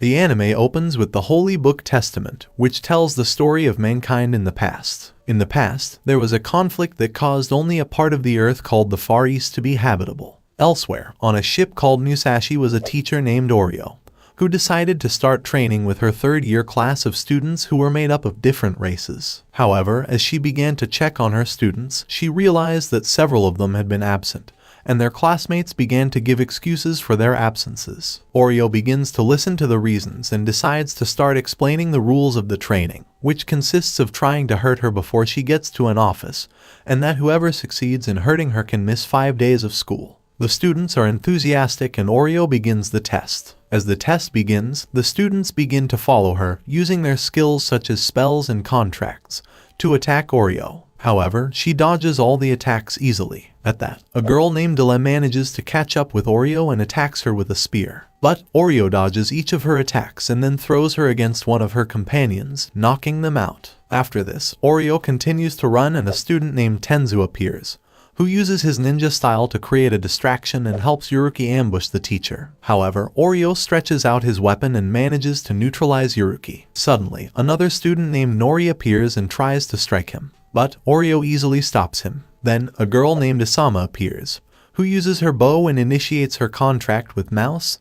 The anime opens with the Holy Book Testament, which tells the story of mankind in the past. In the past, there was a conflict that caused only a part of the earth called the Far East to be habitable. Elsewhere, on a ship called Musashi was a teacher named Oryo, who decided to start training with her third-year class of students who were made up of different races. However, as she began to check on her students, she realized that several of them had been absent, and their classmates began to give excuses for their absences. Oryo begins to listen to the reasons and decides to start explaining the rules of the training, which consists of trying to hurt her before she gets to an office, and that whoever succeeds in hurting her can miss 5 days of school. The students are enthusiastic and Oryo begins the test. As the test begins, the students begin to follow her, using their skills such as spells and contracts, to attack Oryo. However, she dodges all the attacks easily. At that, a girl named Dele manages to catch up with Oryo and attacks her with a spear. But Oryo dodges each of her attacks and then throws her against one of her companions, knocking them out. After this, Oryo continues to run and a student named Tenzu appears, who uses his ninja style to create a distraction and helps Yuruki ambush the teacher. However, Oryo stretches out his weapon and manages to neutralize Yuruki. Suddenly, another student named Nori appears and tries to strike him, but Oryo easily stops him. Then, a girl named Asama appears, who uses her bow and initiates her contract with Mouse,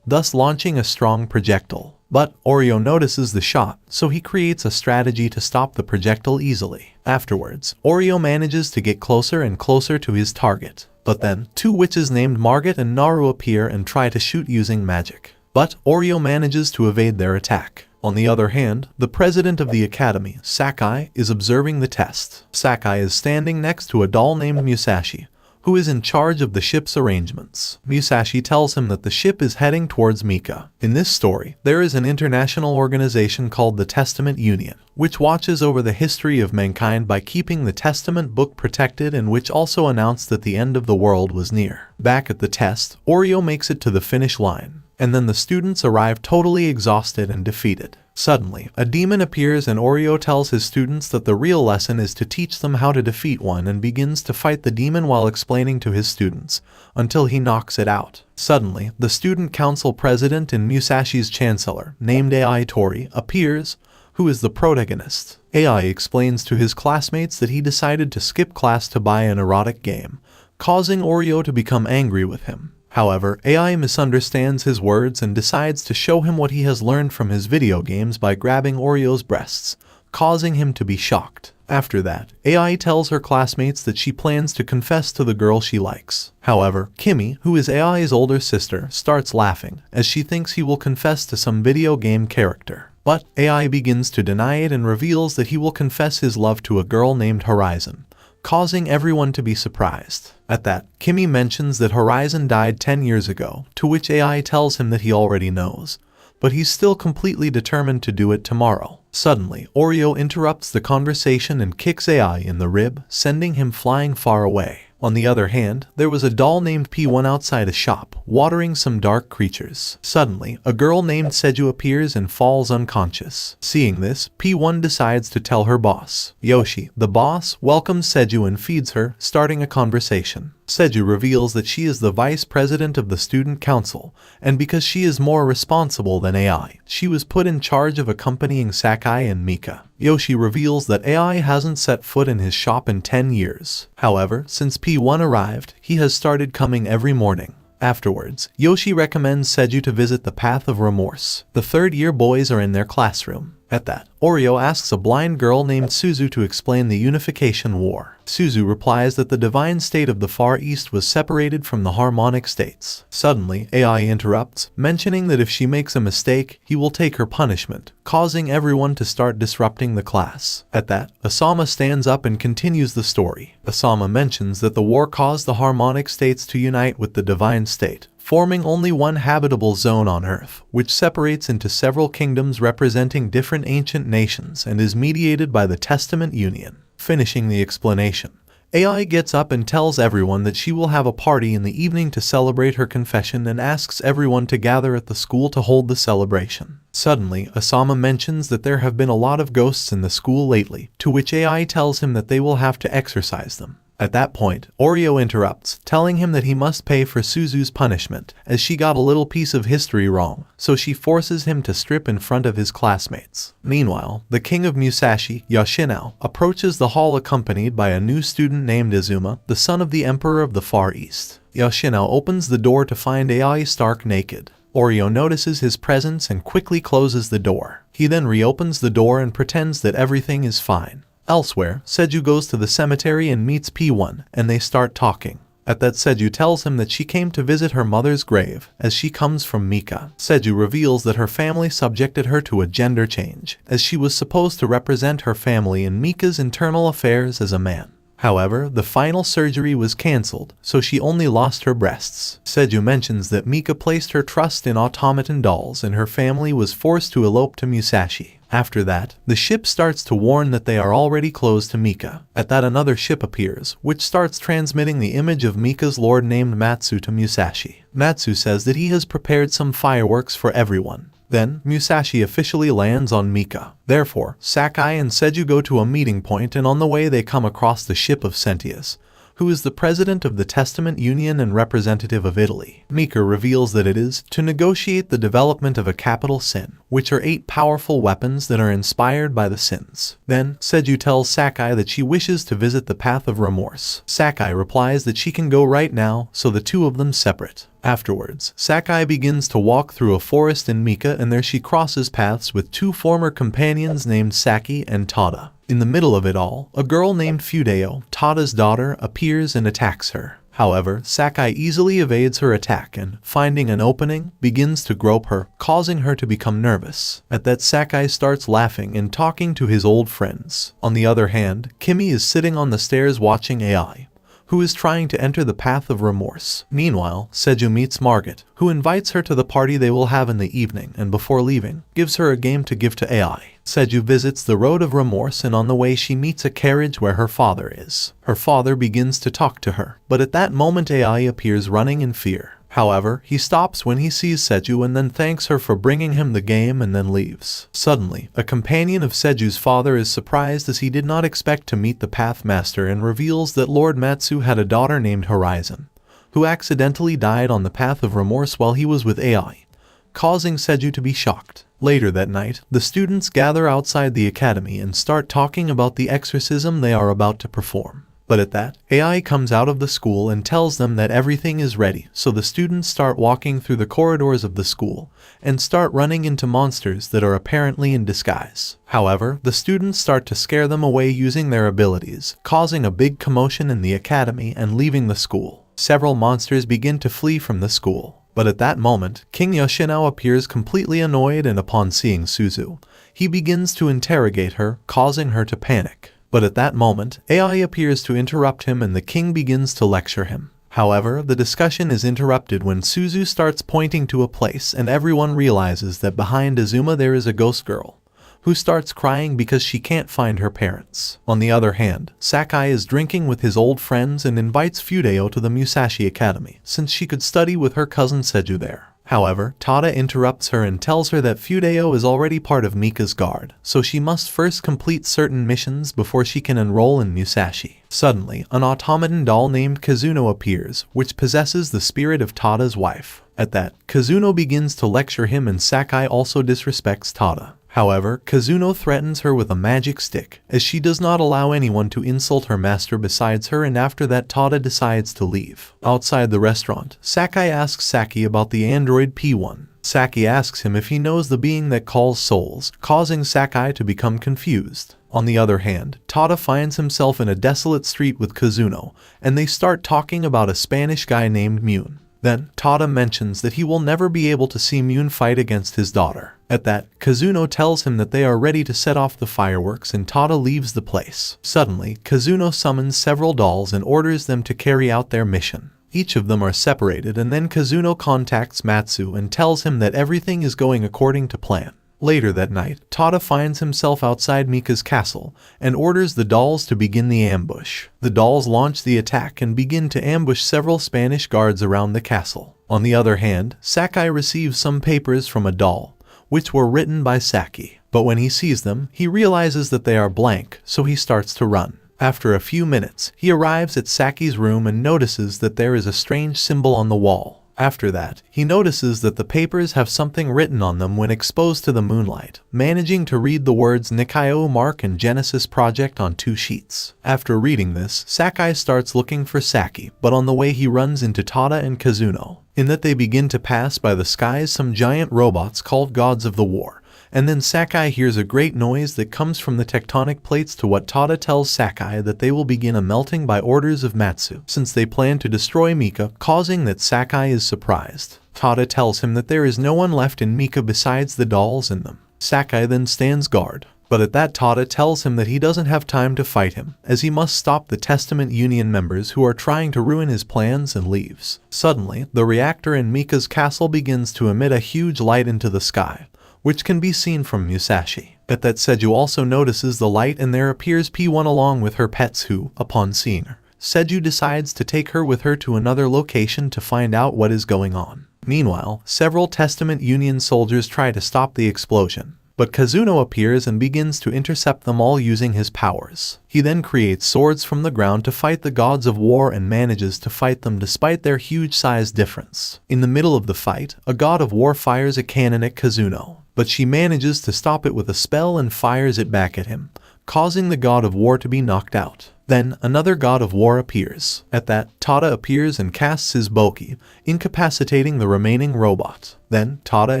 thus launching a strong projectile. But Oryo notices the shot, so he creates a strategy to stop the projectile easily. Afterwards, Oryo manages to get closer and closer to his target. But then, 2 witches named Margit and Naru appear and try to shoot using magic. But Oryo manages to evade their attack. On the other hand, the president of the academy, Sakai, is observing the test. Sakai is standing next to a doll named Musashi, who is in charge of the ship's arrangements. Musashi tells him that the ship is heading towards Mika. In this story, there is an international organization called the Testament Union, which watches over the history of mankind by keeping the Testament book protected and which also announced that the end of the world was near. Back at the test, Oryo makes it to the finish line, and then the students arrive totally exhausted and defeated. Suddenly, a demon appears and Oryo tells his students that the real lesson is to teach them how to defeat one and begins to fight the demon while explaining to his students, until he knocks it out. Suddenly, the student council president and Musashi's chancellor, named Ai Tori, appears, who is the protagonist. Ai explains to his classmates that he decided to skip class to buy an erotic game, causing Oryo to become angry with him. However, AI misunderstands his words and decides to show him what he has learned from his video games by grabbing Oryo's breasts, causing him to be shocked. After that, AI tells her classmates that she plans to confess to the girl she likes. However, Kimi, who is AI's older sister, starts laughing, as she thinks he will confess to some video game character. But AI begins to deny it and reveals that he will confess his love to a girl named Horizon, causing everyone to be surprised. At that, Kimi mentions that Horizon died 10 years ago, to which AI tells him that he already knows, but he's still completely determined to do it tomorrow. Suddenly, Oryo interrupts the conversation and kicks AI in the rib, sending him flying far away. On the other hand, there was a doll named P1 outside a shop, watering some dark creatures. Suddenly, a girl named Senjou appears and falls unconscious. Seeing this, P1 decides to tell her boss. Yoshi, the boss, welcomes Senjou and feeds her, starting a conversation. Senjou reveals that she is the vice president of the student council, and because she is more responsible than AI, she was put in charge of accompanying Sakai and Mika. Yoshi reveals that AI hasn't set foot in his shop in 10 years. However, since P1 arrived, he has started coming every morning. Afterwards, Yoshi recommends Senjou to visit the Path of Remorse. The third-year boys are in their classroom. At that, Oryo asks a blind girl named Suzu to explain the Unification War. Suzu replies that the divine state of the Far East was separated from the harmonic states. Suddenly, AI interrupts, mentioning that if she makes a mistake, he will take her punishment, causing everyone to start disrupting the class. At that, Asama stands up and continues the story. Asama mentions that the war caused the harmonic states to unite with the divine state, forming only one habitable zone on Earth, which separates into several kingdoms representing different ancient nations and is mediated by the Testament Union. Finishing the explanation, AI gets up and tells everyone that she will have a party in the evening to celebrate her confession and asks everyone to gather at the school to hold the celebration. Suddenly, Asama mentions that there have been a lot of ghosts in the school lately, to which AI tells him that they will have to exorcise them. At that point, Oreo interrupts, telling him that he must pay for Suzu's punishment, as she got a little piece of history wrong, so she forces him to strip in front of his classmates. Meanwhile, the king of Musashi, Yoshinao, approaches the hall accompanied by a new student named Izuma, the son of the Emperor of the Far East. Yoshinao opens the door to find Ai stark naked. Oreo notices his presence and quickly closes the door. He then reopens the door and pretends that everything is fine. Elsewhere, Senjou goes to the cemetery and meets P1, and they start talking. At that, Senjou tells him that she came to visit her mother's grave, as she comes from Mika. Senjou reveals that her family subjected her to a gender change, as she was supposed to represent her family in Mika's internal affairs as a man. However, the final surgery was cancelled, so she only lost her breasts. Senjou mentions that Mika placed her trust in automaton dolls and her family was forced to elope to Musashi. After that, the ship starts to warn that they are already close to Mika. At that, another ship appears, which starts transmitting the image of Mika's lord named Matsu to Musashi. Matsu says that he has prepared some fireworks for everyone. Then, Musashi officially lands on Mika. Therefore, Sakai and Senjou go to a meeting point, and on the way they come across the ship of Sentius, who is the president of the Testament Union and representative of Italy. Mika reveals that it is to negotiate the development of a capital sin, which are 8 powerful weapons that are inspired by the sins. Then, Senjou tells Sakai that she wishes to visit the path of remorse. Sakai replies that she can go right now, so the two of them separate. Afterwards, Sakai begins to walk through a forest in Mika, and there she crosses paths with 2 former companions named Saki and Tada. In the middle of it all, a girl named Fudeo, Tada's daughter, appears and attacks her. However, Sakai easily evades her attack and, finding an opening, begins to grope her, causing her to become nervous. At that, Sakai starts laughing and talking to his old friends. On the other hand, Kimi is sitting on the stairs watching Ai, who is trying to enter the path of remorse. Meanwhile, Senjou meets Margit, who invites her to the party they will have in the evening, and before leaving, gives her a game to give to Ai. Senjou visits the road of remorse, and on the way she meets a carriage where her father is. Her father begins to talk to her, but at that moment Ai appears running in fear. However, he stops when he sees Senjou and then thanks her for bringing him the game and then leaves. Suddenly, a companion of Senjou's father is surprised as he did not expect to meet the Pathmaster and reveals that Lord Matsu had a daughter named Horizon, who accidentally died on the path of remorse while he was with Ai, causing Senjou to be shocked. Later that night, the students gather outside the academy and start talking about the exorcism they are about to perform. But at that, Ai comes out of the school and tells them that everything is ready, so the students start walking through the corridors of the school and start running into monsters that are apparently in disguise. However, the students start to scare them away using their abilities, causing a big commotion in the academy and leaving the school. Several monsters begin to flee from the school. But at that moment, King Yoshinao appears completely annoyed, and upon seeing Suzu, he begins to interrogate her, causing her to panic. But at that moment, Ai appears to interrupt him and the king begins to lecture him. However, the discussion is interrupted when Suzu starts pointing to a place and everyone realizes that behind Izuma there is a ghost girl, who starts crying because she can't find her parents. On the other hand, Sakai is drinking with his old friends and invites Fudeo to the Musashi Academy, since she could study with her cousin Senjou there. However, Tada interrupts her and tells her that Fudeo is already part of Mika's guard, so she must first complete certain missions before she can enroll in Musashi. Suddenly, an automaton doll named Kazuno appears, which possesses the spirit of Tada's wife. At that, Kazuno begins to lecture him and Sakai also disrespects Tada. However, Kazuno threatens her with a magic stick, as she does not allow anyone to insult her master besides her, and after that Tada decides to leave. Outside the restaurant, Sakai asks Saki about the android P1. Saki asks him if he knows the being that calls souls, causing Sakai to become confused. On the other hand, Tada finds himself in a desolate street with Kazuno, and they start talking about a Spanish guy named Mune. Then, Tada mentions that he will never be able to see Mune fight against his daughter. At that, Kazuno tells him that they are ready to set off the fireworks and Tada leaves the place. Suddenly, Kazuno summons several dolls and orders them to carry out their mission. Each of them are separated, and then Kazuno contacts Matsu and tells him that everything is going according to plan. Later that night, Tada finds himself outside Mika's castle and orders the dolls to begin the ambush. The dolls launch the attack and begin to ambush several Spanish guards around the castle. On the other hand, Sakai receives some papers from a doll, which were written by Saki. But when he sees them, he realizes that they are blank, so he starts to run. After a few minutes, he arrives at Saki's room and notices that there is a strange symbol on the wall. After that, he notices that the papers have something written on them when exposed to the moonlight, managing to read the words Nikaido Mark and Genesis Project on 2 sheets. After reading this, Sakai starts looking for Saki, but on the way he runs into Tada and Kazuno. In that they begin to pass by the skies some giant robots called gods of the war. And then Sakai hears a great noise that comes from the tectonic plates, to what Tada tells Sakai that they will begin a melting by orders of Matsu, since they plan to destroy Mika, causing that Sakai is surprised. Tada tells him that there is no one left in Mika besides the dolls in them. Sakai then stands guard. But at that, Tada tells him that he doesn't have time to fight him, as he must stop the Testament Union members who are trying to ruin his plans, and leaves. Suddenly, the reactor in Mika's castle begins to emit a huge light into the sky, which can be seen from Musashi. At that, Senjou also notices the light, and there appears P1 along with her pets who, upon seeing her, Senjou decides to take her with her to another location to find out what is going on. Meanwhile, several Testament Union soldiers try to stop the explosion, but Kazuno appears and begins to intercept them all using his powers. He then creates swords from the ground to fight the gods of war and manages to fight them despite their huge size difference. In the middle of the fight, a god of war fires a cannon at Kazuno, but she manages to stop it with a spell and fires it back at him, causing the god of war to be knocked out. Then, another god of war appears. At that, Tada appears and casts his Boki, incapacitating the remaining robot. Then, Tada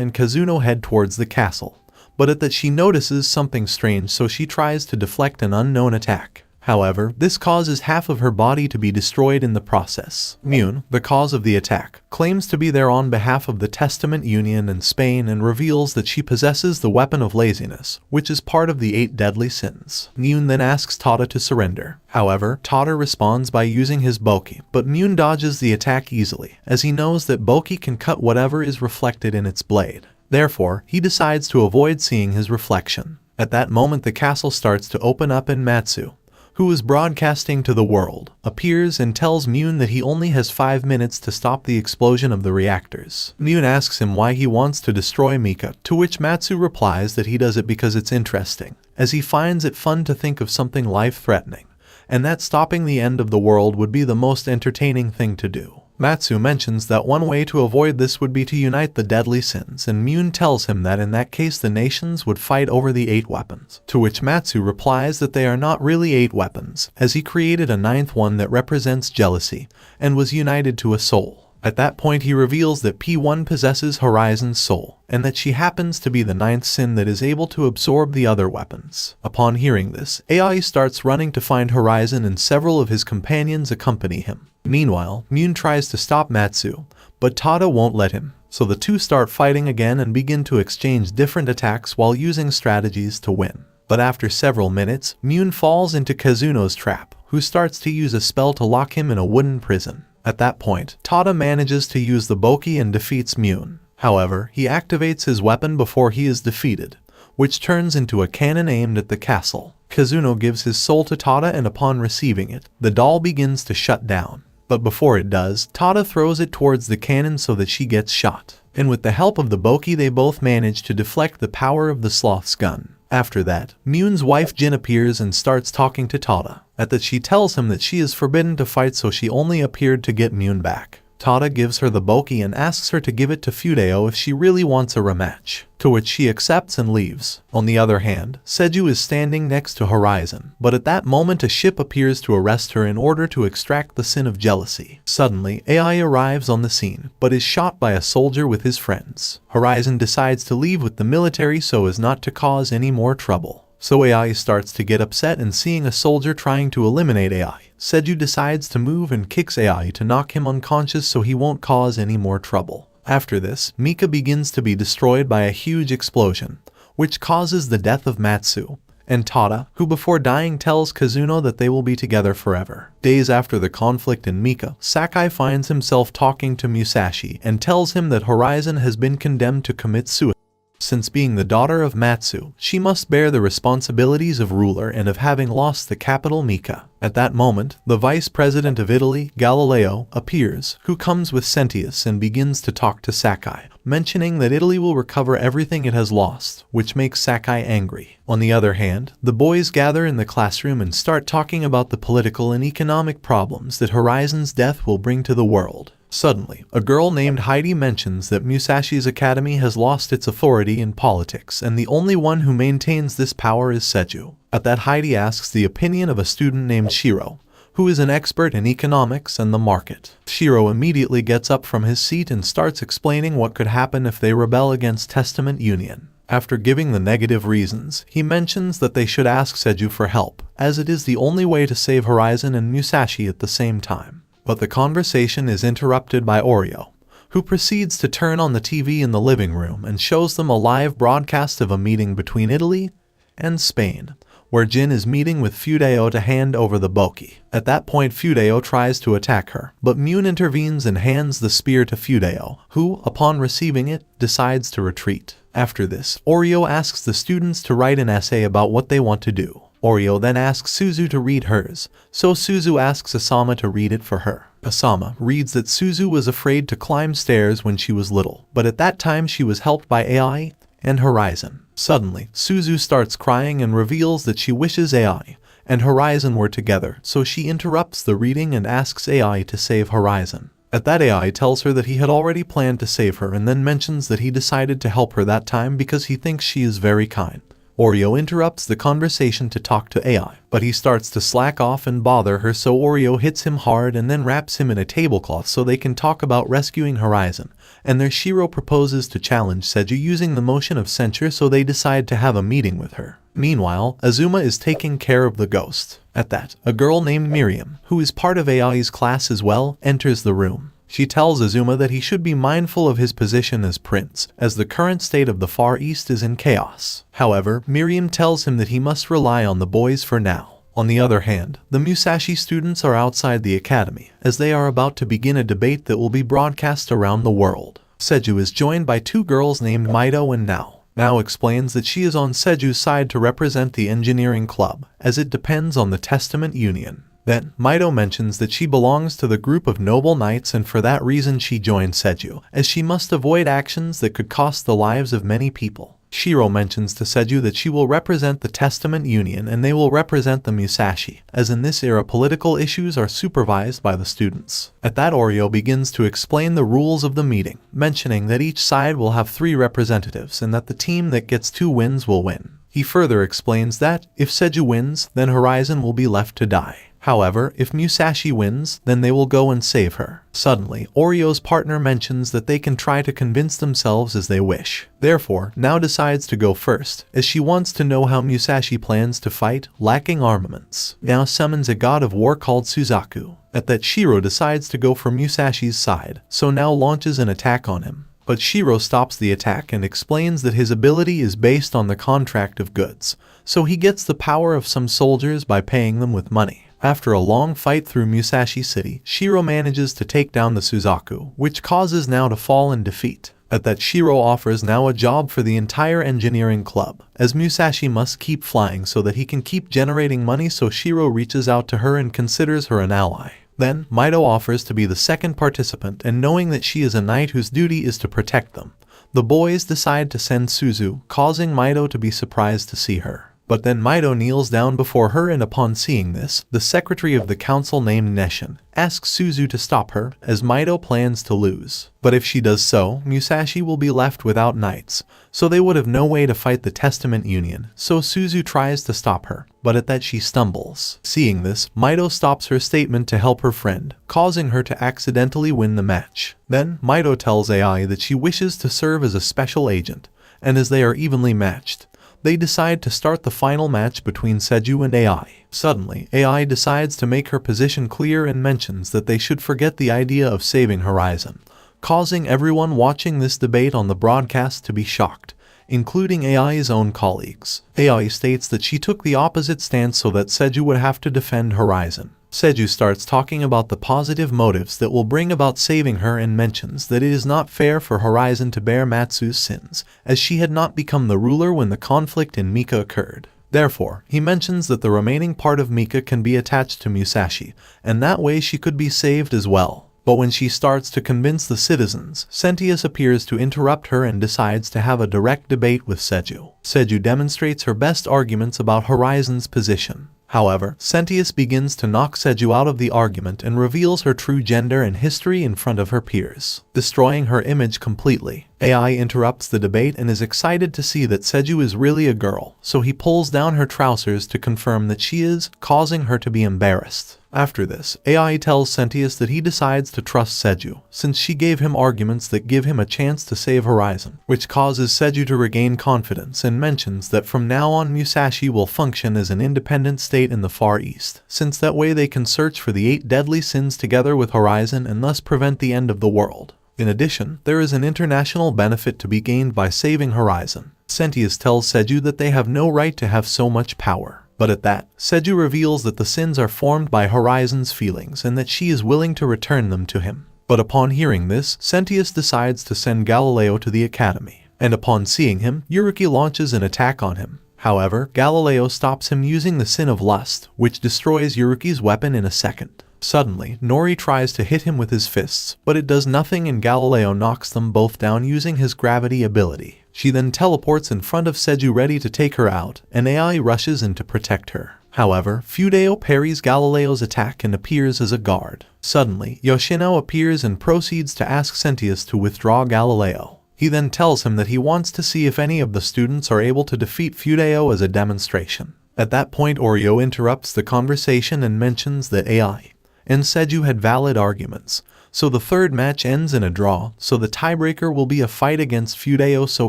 and Kazuno head towards the castle. But at that, she notices something strange, so she tries to deflect an unknown attack. However, this causes half of her body to be destroyed in the process. Mune, the cause of the attack, claims to be there on behalf of the Testament Union and Spain, and reveals that she possesses the weapon of laziness, which is part of the 8 deadly sins. Mune then asks Tada to surrender. However, Tada responds by using his Boki, but Mune dodges the attack easily, as he knows that Boki can cut whatever is reflected in its blade. Therefore, he decides to avoid seeing his reflection. At that moment, the castle starts to open up, and Matsu, who is broadcasting to the world, appears and tells Mune that he only has 5 minutes to stop the explosion of the reactors. Mune asks him why he wants to destroy Mika, to which Matsu replies that he does it because it's interesting, as he finds it fun to think of something life-threatening, and that stopping the end of the world would be the most entertaining thing to do. Matsu mentions that one way to avoid this would be to unite the deadly sins, and Mune tells him that in that case the nations would fight over the 8 weapons, to which Matsu replies that they are not really 8 weapons, as he created a 9th one that represents jealousy, and was united to a soul. At that point, he reveals that P1 possesses Horizon's soul, and that she happens to be the 9th sin that is able to absorb the other weapons. Upon hearing this, AI starts running to find Horizon, and several of his companions accompany him. Meanwhile, Mune tries to stop Matsu, but Tada won't let him, so the two start fighting again and begin to exchange different attacks while using strategies to win. But after several minutes, Mune falls into Kazuno's trap, who starts to use a spell to lock him in a wooden prison. At that point, Tada manages to use the Boki and defeats Mune. However, he activates his weapon before he is defeated, which turns into a cannon aimed at the castle. Kazuno gives his soul to Tada, and upon receiving it, the doll begins to shut down. But before it does, Tada throws it towards the cannon so that she gets shot. And with the help of the Boki, they both manage to deflect the power of the sloth's gun. After that, Mune's wife Jin appears and starts talking to Tada. At that, she tells him that she is forbidden to fight, so she only appeared to get Mune back. Tada gives her the Boki and asks her to give it to Fudeo if she really wants a rematch, to which she accepts and leaves. On the other hand, Senjou is standing next to Horizon, but at that moment a ship appears to arrest her in order to extract the sin of jealousy. Suddenly, AI arrives on the scene, but is shot by a soldier with his friends. Horizon decides to leave with the military so as not to cause any more trouble. So AI starts to get upset, and seeing a soldier trying to eliminate AI, Senjou decides to move and kicks AI to knock him unconscious so he won't cause any more trouble. After this, Mika begins to be destroyed by a huge explosion, which causes the death of Matsu and Tada, who before dying tells Kazuno that they will be together forever. Days after the conflict in Mika, Sakai finds himself talking to Musashi and tells him that Horizon has been condemned to commit suicide. Since being the daughter of Matsu, she must bear the responsibilities of ruler and of having lost the capital Mika. At that moment, the vice president of Italy, Galileo, appears, who comes with Sentius and begins to talk to Sakai. mentioning that Italy will recover everything it has lost, which makes Sakai angry. On the other hand, the boys gather in the classroom and start talking about the political and economic problems that Horizon's death will bring to the world. Suddenly, a girl named Heidi mentions that Musashi's academy has lost its authority in politics, and the only one who maintains this power is Senjou. At that, Heidi asks the opinion of a student named Shiro, who is an expert in economics and the market. Shiro immediately gets up from his seat and starts explaining what could happen if they rebel against Testament Union. After giving the negative reasons, he mentions that they should ask Senjou for help, as it is the only way to save Horizon and Musashi at the same time. But the conversation is interrupted by Oreo, who proceeds to turn on the TV in the living room and shows them a live broadcast of a meeting between Italy and Spain, where Jin is meeting with Fudeo to hand over the Boki. At that point, Fudeo tries to attack her, but Mune intervenes and hands the spear to Fudeo, who, upon receiving it, decides to retreat. After this, Oreo asks the students to write an essay about what they want to do. Oreo then asks Suzu to read hers, so Suzu asks Asama to read it for her. Asama reads that Suzu was afraid to climb stairs when she was little, but at that time she was helped by AI and Horizon. Suddenly, Suzu starts crying and reveals that she wishes AI and Horizon were together, so she interrupts the reading and asks AI to save Horizon. At that, AI tells her that he had already planned to save her and then mentions that he decided to help her that time because he thinks she is very kind. Oreo interrupts the conversation to talk to AI, but he starts to slack off and bother her, so Oreo hits him hard and then wraps him in a tablecloth so they can talk about rescuing Horizon, and their Shiro proposes to challenge Senjou using the motion of censure, so they decide to have a meeting with her. Meanwhile, Azuma is taking care of the ghost. At that, a girl named Miriam, who is part of AI's class as well, enters the room. She tells Azuma that he should be mindful of his position as prince, as the current state of the Far East is in chaos. However, Miriam tells him that he must rely on the boys for now. On the other hand, the Musashi students are outside the academy, as they are about to begin a debate that will be broadcast around the world. Senjou is joined by two girls named Mito and Nao. Nao explains that she is on Senjou's side to represent the engineering club, as it depends on the Testament Union. Then, Mito mentions that she belongs to the group of noble knights and for that reason she joined Senjou, as she must avoid actions that could cost the lives of many people. Shiro mentions to Senjou that she will represent the Testament Union and they will represent the Musashi, as in this era political issues are supervised by the students. At that, Oreo begins to explain the rules of the meeting, mentioning that each side will have 3 representatives and that the team that gets 2 wins will win. He further explains that, if Senjou wins, then Horizon will be left to die. However, if Musashi wins, then they will go and save her. Suddenly, Oreo's partner mentions that they can try to convince themselves as they wish. Therefore, Nao decides to go first, as she wants to know how Musashi plans to fight, lacking armaments. Nao summons a god of war called Suzaku. At that, Shiro decides to go for Musashi's side, so Nao launches an attack on him. But Shiro stops the attack and explains that his ability is based on the contract of goods, so he gets the power of some soldiers by paying them with money. After a long fight through Musashi City, Shiro manages to take down the Suzaku, which causes Nao to fall in defeat. At that, Shiro offers Nao a job for the entire engineering club, as Musashi must keep flying so that he can keep generating money, so Shiro reaches out to her and considers her an ally. Then, Mito offers to be the second participant, and knowing that she is a knight whose duty is to protect them, the boys decide to send Suzu, causing Mito to be surprised to see her. But then Mito kneels down before her, and upon seeing this, the secretary of the council named Neshin asks Suzu to stop her, as Mito plans to lose. But if she does so, Musashi will be left without knights, so they would have no way to fight the Testament Union, so Suzu tries to stop her, but at that she stumbles. Seeing this, Mito stops her statement to help her friend, causing her to accidentally win the match. Then, Mito tells AI that she wishes to serve as a special agent, and as they are evenly matched, they decide to start the final match between Senjou and AI. Suddenly, AI decides to make her position clear and mentions that they should forget the idea of saving Horizon, causing everyone watching this debate on the broadcast to be shocked, including AI's own colleagues. AI states that she took the opposite stance so that Senjou would have to defend Horizon. Senjou starts talking about the positive motives that will bring about saving her and mentions that it is not fair for Horizon to bear Matsu's sins, as she had not become the ruler when the conflict in Mika occurred. Therefore, he mentions that the remaining part of Mika can be attached to Musashi, and that way she could be saved as well. But when she starts to convince the citizens, Sentius appears to interrupt her and decides to have a direct debate with Senjou. Senjou demonstrates her best arguments about Horizon's position. However, Sentius begins to knock Senjou out of the argument and reveals her true gender and history in front of her peers, destroying her image completely. AI interrupts the debate and is excited to see that Senjou is really a girl, so he pulls down her trousers to confirm that she is, causing her to be embarrassed. After this, AI tells Sentius that he decides to trust Senjou, since she gave him arguments that give him a chance to save Horizon, which causes Senjou to regain confidence and mentions that from now on Musashi will function as an independent state in the Far East, since that way they can search for the 8 deadly sins together with Horizon and thus prevent the end of the world. In addition, there is an international benefit to be gained by saving Horizon. Sentius tells Senjou that they have no right to have so much power. But at that, Senjou reveals that the sins are formed by Horizon's feelings and that she is willing to return them to him. But upon hearing this, Sentius decides to send Galileo to the academy. And upon seeing him, Yuruki launches an attack on him. However, Galileo stops him using the sin of lust, which destroys Yuruki's weapon in a second. Suddenly, Nori tries to hit him with his fists, but it does nothing and Galileo knocks them both down using his gravity ability. She then teleports in front of Senjou ready to take her out, and AI rushes in to protect her. However, Fudeo parries Galileo's attack and appears as a guard. Suddenly, Yoshino appears and proceeds to ask Sentius to withdraw Galileo. He then tells him that he wants to see if any of the students are able to defeat Fudeo as a demonstration. At that point, Oreo interrupts the conversation and mentions that AI and Senjou had valid arguments. So the third match ends in a draw, so the tiebreaker will be a fight against Fudeo, so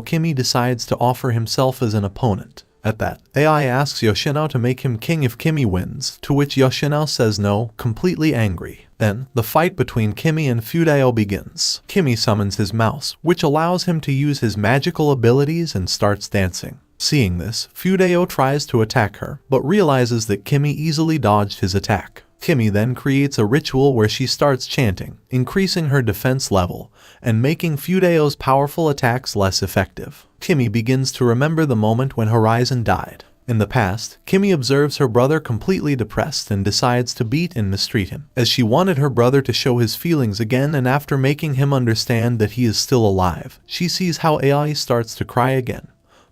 Kimi decides to offer himself as an opponent. At that, AI asks Yoshino to make him king if Kimi wins, to which Yoshino says no, completely angry. Then, the fight between Kimi and Fudeo begins. Kimi summons his mouse, which allows him to use his magical abilities and starts dancing. Seeing this, Fudeo tries to attack her, but realizes that Kimi easily dodged his attack. Kimi then creates a ritual where she starts chanting, increasing her defense level, and making Fudeo's powerful attacks less effective. Kimi begins to remember the moment when Horizon died. In the past, Kimi observes her brother completely depressed and decides to beat and mistreat him, as she wanted her brother to show his feelings again, and after making him understand that he is still alive, she sees how AI starts to cry again,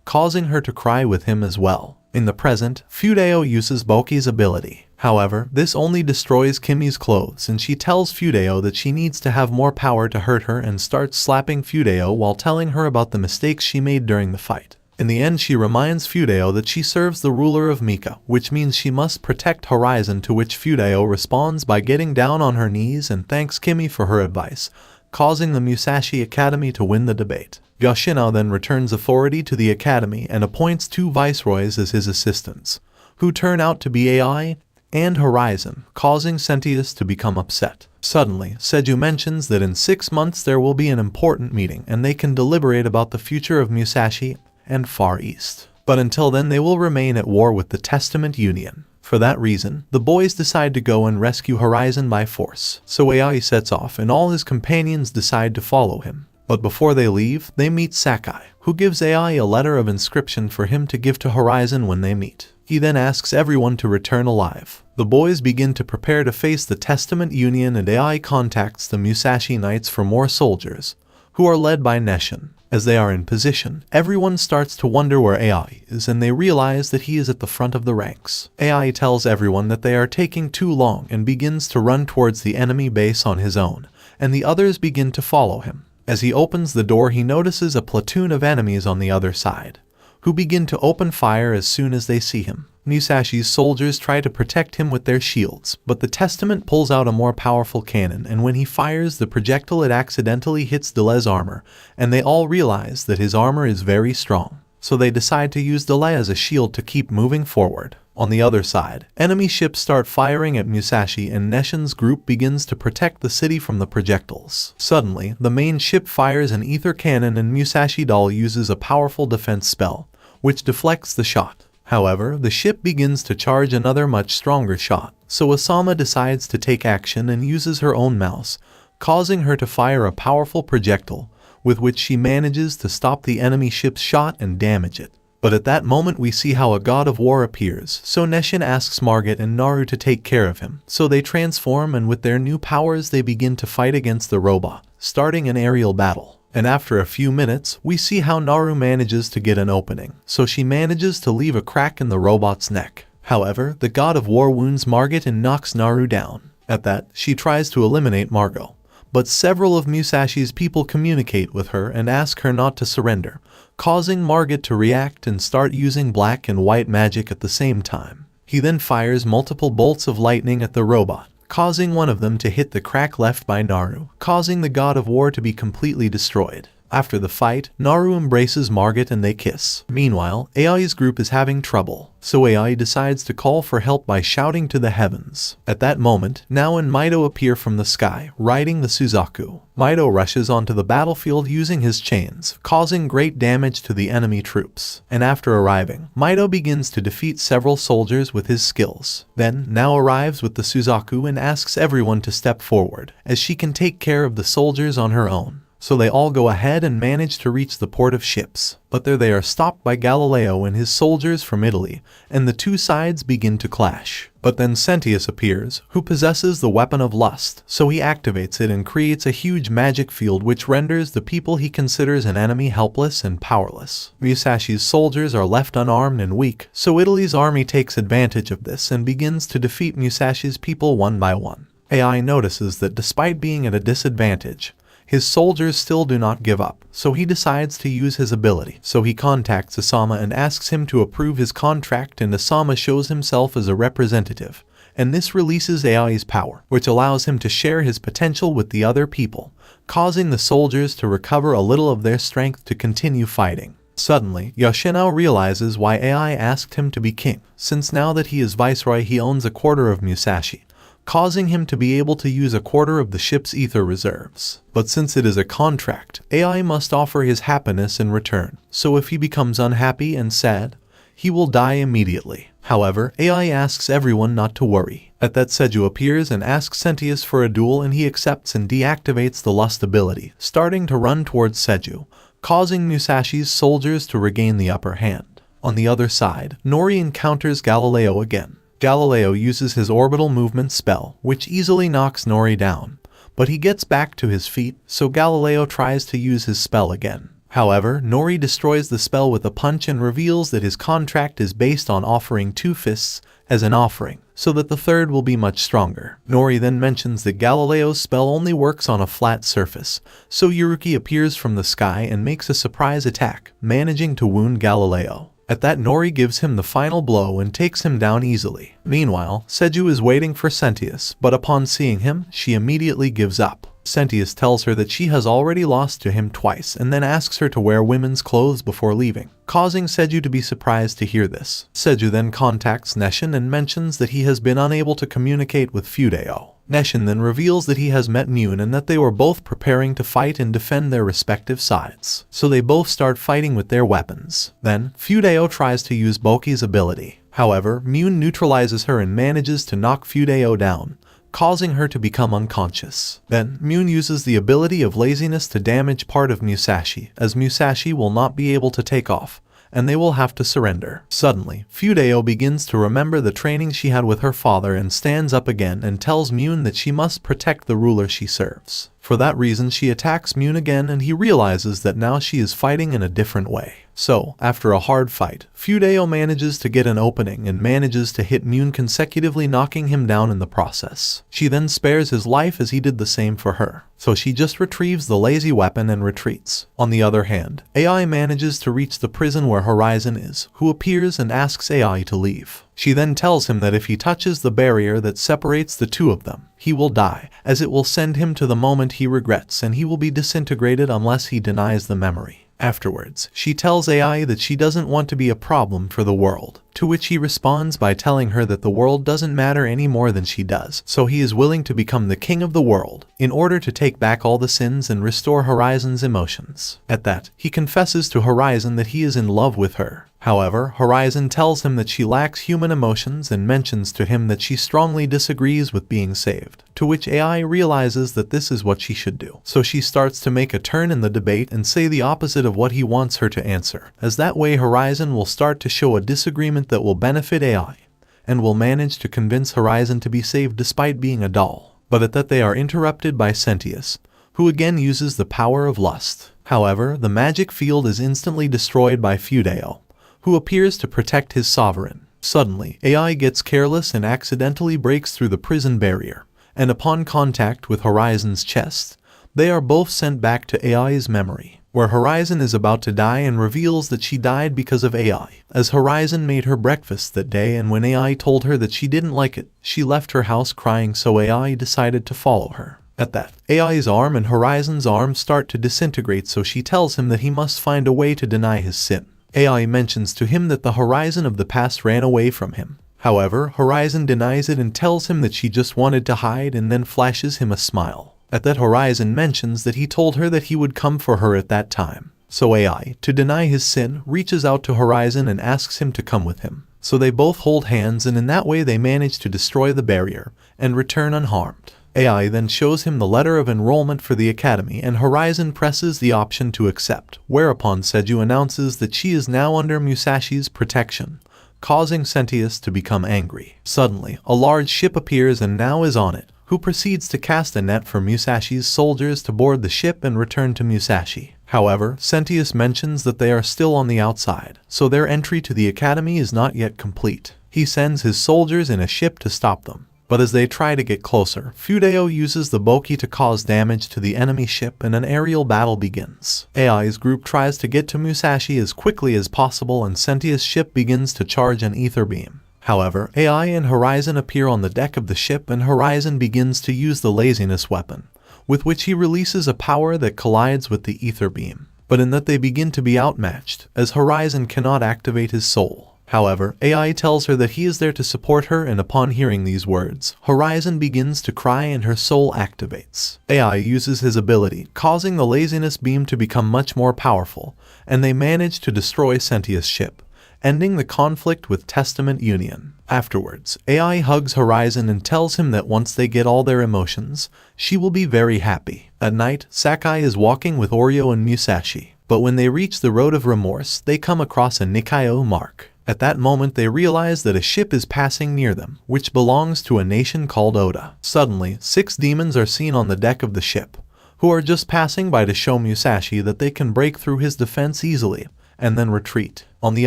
causing her to cry with him as well. In the present, Fudeo uses Boki's ability. However, this only destroys Kimi's clothes and she tells Fudeo that she needs to have more power to hurt her and starts slapping Fudeo while telling her about the mistakes she made during the fight. In the end, she reminds Fudeo that she serves the ruler of Mika, which means she must protect Horizon, to which Fudeo responds by getting down on her knees and thanks Kimi for her advice, causing the Musashi Academy to win the debate. Yoshino then returns authority to the academy and appoints 2 viceroys as his assistants, who turn out to be AI and Horizon, causing Sentius to become upset. Suddenly, Senjou mentions that in 6 months there will be an important meeting and they can deliberate about the future of Musashi and Far East. But until then they will remain at war with the Testament Union. For that reason, the boys decide to go and rescue Horizon by force. So AI sets off and all his companions decide to follow him. But before they leave, they meet Sakai, who gives AI a letter of inscription for him to give to Horizon when they meet. He then asks everyone to return alive. The boys begin to prepare to face the Testament Union and AI contacts the Musashi Knights for more soldiers, who are led by Neshin. As they are in position, everyone starts to wonder where AI is and they realize that he is at the front of the ranks. AI tells everyone that they are taking too long and begins to run towards the enemy base on his own, and the others begin to follow him. As he opens the door, he notices a platoon of enemies on the other side, who begin to open fire as soon as they see him. Musashi's soldiers try to protect him with their shields, but the Testament pulls out a more powerful cannon, and when he fires the projectile it accidentally hits Dele's armor, and they all realize that his armor is very strong. So they decide to use Dele as a shield to keep moving forward. On the other side, enemy ships start firing at Musashi and Neshin's group begins to protect the city from the projectiles. Suddenly, the main ship fires an ether cannon and Musashi doll uses a powerful defense spell, which deflects the shot. However, the ship begins to charge another much stronger shot, so Asama decides to take action and uses her own mouse, causing her to fire a powerful projectile, with which she manages to stop the enemy ship's shot and damage it. But at that moment we see how a god of war appears, so Nesshin asks Margit and Naru to take care of him. So they transform, and with their new powers they begin to fight against the robot, starting an aerial battle. And after a few minutes, we see how Naru manages to get an opening, so she manages to leave a crack in the robot's neck. However, the god of war wounds Margit and knocks Naru down. At that, she tries to eliminate Margot. But several of Musashi's people communicate with her and ask her not to surrender, causing Margit to react and start using black and white magic at the same time. He then fires multiple bolts of lightning at the robot, causing one of them to hit the crack left by Naru, causing the god of war to be completely destroyed. After the fight, Naru embraces Margit and they kiss. Meanwhile, Ai's group is having trouble, so Ai decides to call for help by shouting to the heavens. At that moment, Nao and Mido appear from the sky, riding the Suzaku. Mido rushes onto the battlefield using his chains, causing great damage to the enemy troops. And after arriving, Mido begins to defeat several soldiers with his skills. Then, Nao arrives with the Suzaku and asks everyone to step forward, as she can take care of the soldiers on her own. So they all go ahead and manage to reach the port of ships. But there they are stopped by Galileo and his soldiers from Italy, and the two sides begin to clash. But then Sentius appears, who possesses the weapon of lust, so he activates it and creates a huge magic field which renders the people he considers an enemy helpless and powerless. Musashi's soldiers are left unarmed and weak, so Italy's army takes advantage of this and begins to defeat Musashi's people one by one. Ai notices that despite being at a disadvantage, his soldiers still do not give up, so he decides to use his ability. So he contacts Asama and asks him to approve his contract, and Asama shows himself as a representative. And this releases Ai's power, which allows him to share his potential with the other people, causing the soldiers to recover a little of their strength to continue fighting. Suddenly, Yoshinao realizes why Ai asked him to be king, since now that he is viceroy he owns a quarter of Musashi, causing him to be able to use a quarter of the ship's ether reserves. But since it is a contract, Ai must offer his happiness in return, so if he becomes unhappy and sad, he will die immediately. However, Ai asks everyone not to worry. At that, Senjou appears and asks Sentius for a duel, and he accepts and deactivates the lust ability, starting to run towards Senjou, causing Musashi's soldiers to regain the upper hand. On the other side, Nori encounters Galileo again. Galileo uses his orbital movement spell, which easily knocks Nori down, but he gets back to his feet, so Galileo tries to use his spell again. However, Nori destroys the spell with a punch and reveals that his contract is based on offering 2 fists as an offering, so that the third will be much stronger. Nori then mentions that Galileo's spell only works on a flat surface, so Yuruki appears from the sky and makes a surprise attack, managing to wound Galileo. At that, Nori gives him the final blow and takes him down easily. Meanwhile, Senjou is waiting for Sentius, but upon seeing him, she immediately gives up. Sentius tells her that she has already lost to him twice and then asks her to wear women's clothes before leaving, causing Senjou to be surprised to hear this. Senjou then contacts Nesshin and mentions that he has been unable to communicate with Fudeo. Nesshin then reveals that he has met Mune and that they were both preparing to fight and defend their respective sides. So they both start fighting with their weapons. Then, Fudeo tries to use Boki's ability. However, Mune neutralizes her and manages to knock Fudeo down, causing her to become unconscious. Then, Mune uses the ability of laziness to damage part of Musashi, as Musashi will not be able to take off, and they will have to surrender. Suddenly, Fudeo begins to remember the training she had with her father and stands up again and tells Mune that she must protect the ruler she serves. For that reason, she attacks Mune again, and he realizes that now she is fighting in a different way. So, after a hard fight, Fudeo manages to get an opening and manages to hit Mune consecutively, knocking him down in the process. She then spares his life as he did the same for her. So she just retrieves the lazy weapon and retreats. On the other hand, Ai manages to reach the prison where Horizon is, who appears and asks Ai to leave. She then tells him that if he touches the barrier that separates the two of them, he will die, as it will send him to the moment he regrets, and he will be disintegrated unless he denies the memory. Afterwards, she tells Ai that she doesn't want to be a problem for the world, to which he responds by telling her that the world doesn't matter any more than she does, so he is willing to become the king of the world, in order to take back all the sins and restore Horizon's emotions. At that, he confesses to Horizon that he is in love with her, However, Horizon tells him that she lacks human emotions and mentions to him that she strongly disagrees with being saved, to which AI realizes that this is what she should do. So she starts to make a turn in the debate and say the opposite of what he wants her to answer, as that way Horizon will start to show a disagreement that will benefit AI, and will manage to convince Horizon to be saved despite being a doll. But at that they are interrupted by Sentius, who again uses the power of lust. However, the magic field is instantly destroyed by Fudeo, who appears to protect his sovereign. Suddenly, AI gets careless and accidentally breaks through the prison barrier, and upon contact with Horizon's chest, they are both sent back to AI's memory, where Horizon is about to die and reveals that she died because of AI, as Horizon made her breakfast that day, and when AI told her that she didn't like it, she left her house crying, so AI decided to follow her. At that, AI's arm and Horizon's arm start to disintegrate, so she tells him that he must find a way to deny his sin. AI mentions to him that the Horizon of the past ran away from him. However, Horizon denies it and tells him that she just wanted to hide, and then flashes him a smile. At that, Horizon mentions that he told her that he would come for her at that time. So AI, to deny his sin, reaches out to Horizon and asks him to come with him. So they both hold hands, and in that way they manage to destroy the barrier and return unharmed. AI then shows him the letter of enrollment for the academy, and Horizon presses the option to accept, whereupon Senjou announces that she is now under Musashi's protection, causing Sentius to become angry. Suddenly, a large ship appears and now is on it, who proceeds to cast a net for Musashi's soldiers to board the ship and return to Musashi. However, Sentius mentions that they are still on the outside, so their entry to the academy is not yet complete. He sends his soldiers in a ship to stop them. But as they try to get closer, Fudeo uses the Boki to cause damage to the enemy ship, and an aerial battle begins. AI's group tries to get to Musashi as quickly as possible, and Sentius' ship begins to charge an ether beam. However, AI and Horizon appear on the deck of the ship, and Horizon begins to use the laziness weapon, with which he releases a power that collides with the ether beam. But in that they begin to be outmatched, as Horizon cannot activate his soul. However, AI tells her that he is there to support her, and upon hearing these words, Horizon begins to cry and her soul activates. AI uses his ability, causing the laziness beam to become much more powerful, and they manage to destroy Sentius' ship, ending the conflict with Testament Union. Afterwards, AI hugs Horizon and tells him that once they get all their emotions, she will be very happy. At night, Sakai is walking with Oreo and Musashi, but when they reach the Road of Remorse, they come across a Nikaido mark. At that moment they realize that a ship is passing near them, which belongs to a nation called Oda. Suddenly, 6 demons are seen on the deck of the ship, who are just passing by to show Musashi that they can break through his defense easily, and then retreat. On the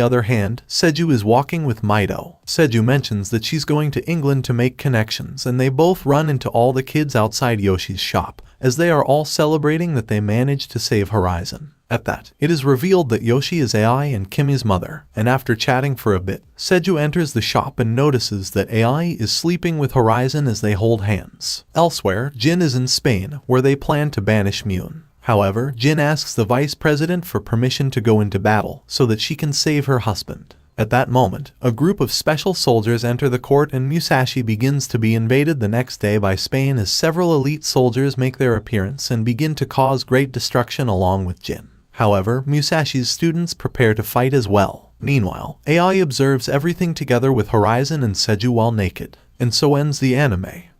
other hand, Senjou is walking with Mido. Senjou mentions that she's going to England to make connections, and they both run into all the kids outside Yoshi's shop, as they are all celebrating that they managed to save Horizon. At that, it is revealed that Yoshi is AI and Kimi's mother, and after chatting for a bit, Senjou enters the shop and notices that AI is sleeping with Horizon as they hold hands. Elsewhere, Jin is in Spain, where they plan to banish Mune. However, Jin asks the vice president for permission to go into battle, so that she can save her husband. At that moment, a group of special soldiers enter the court, and Musashi begins to be invaded the next day by Spain, as several elite soldiers make their appearance and begin to cause great destruction along with Jin. However, Musashi's students prepare to fight as well. Meanwhile, AI observes everything together with Horizon and Senjou while naked. And so ends the anime.